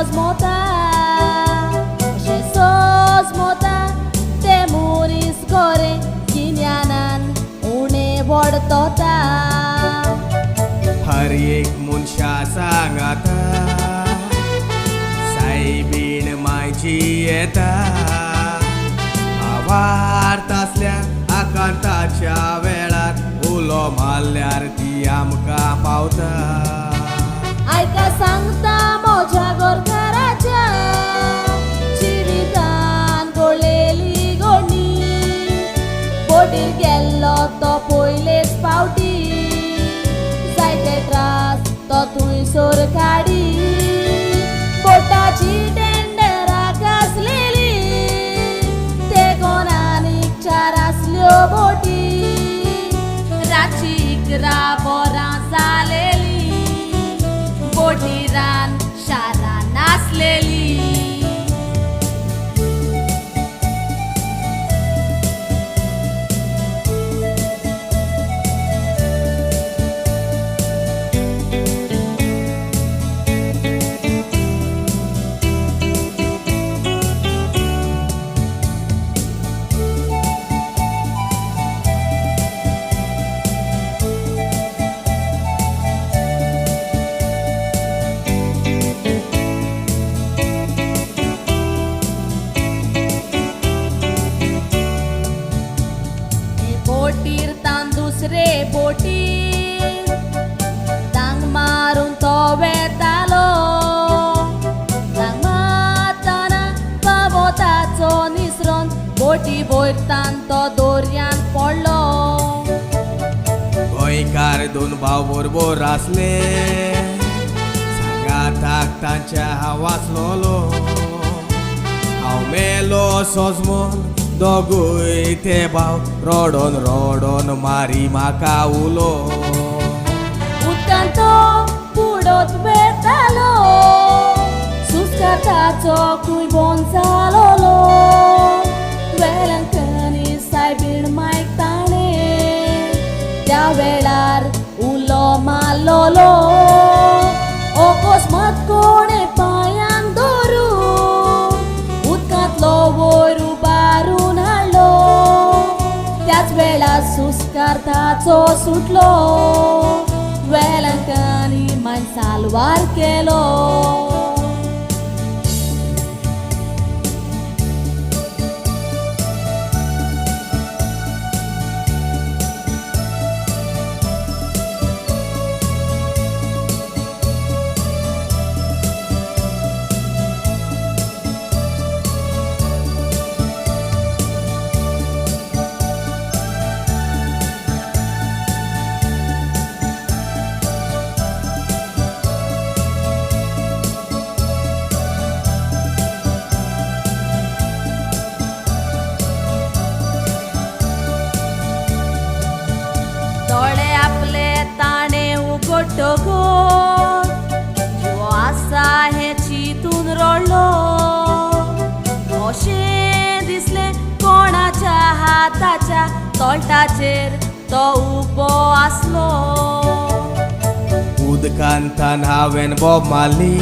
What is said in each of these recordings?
sosmota अशें सosmota ते मनीस खरे गिन्यानान उणें वडतता हर एक मनशा सांगाता सायबीण मायची येता आवार्त आसल्या आकांताच्या वेळार उलो मारल्यार ती आमकां पावता आयका सांगता म्हज्या गोरकाराच्या जिवितान घोळलेली घोणी बोटीर गेल्लो तो पयलेच फावटी जायते त्रास तो थंयसर काडी बोटाची टेंडराक आसलेली ते गोनानीक 4 आसल्यो बोटी रातची 11 वरां जालेली बोटीरान शारान आसलेली बोटीर तान दुसरे बोटीर तांग मारून तो वेतालो तांग मारतना बाबो ताचो निसरोन बोटी वयरतान तो दोर्यान पडलो गोंयकार 2 भाव बरोबर आसले सांगाताक तांच्या हांव वाचलोलो हांव मेलो सोजमोन दोगूय ते भाव रोडोन रोडोन मारी म्हाका उलो उदकान तो बुडोत वेतालो सुस्कार ताचो खूंय बोन जालोलो वेलंकनी सायबीण मायक ताणें त्या वेळार उलो मारलोलो अकस्मात कोणें पांयांक धरून उदकांतलो वयर उबारून हाडलो त्याच वेळार सुस्कार ताचो सुटलो वेलंकनी माय सालवार केलो दोळे आपले ताणे उगडटकच जो आसा हे चिंतून रडलो अशें दिसलें कोणाच्या हाताच्या तोंडाचेर तो उबो आसलो उदकांतान हांवें बोब मारली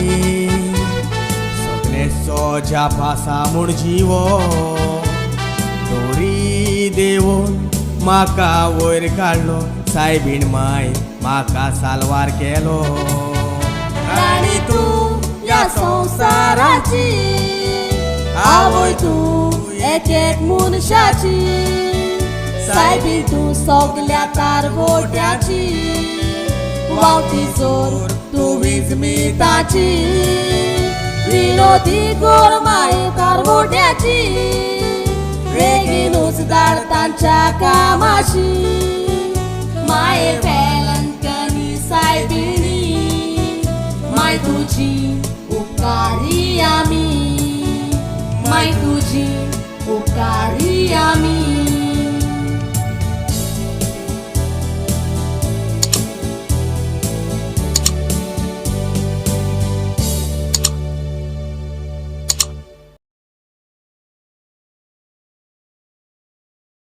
सगळे सोजा पासा म्हूण जिवो दोरी देवून म्हाका वयर काडलो सायबीण माय म्हाका सालवार केलो राणी तूं या संवसाराची आवय तूं एक मनशाची सायबीण तूं सगल्या कारवोट्याची वावती चोर तूं विजमिताची विनोदी गोरमाय कारवोट्याची बेगीनूच धाड तांच्या कामाशी माये वेलंकनी सायबीणी माय तुजी उपकारी आमी माय तुजी उपकारी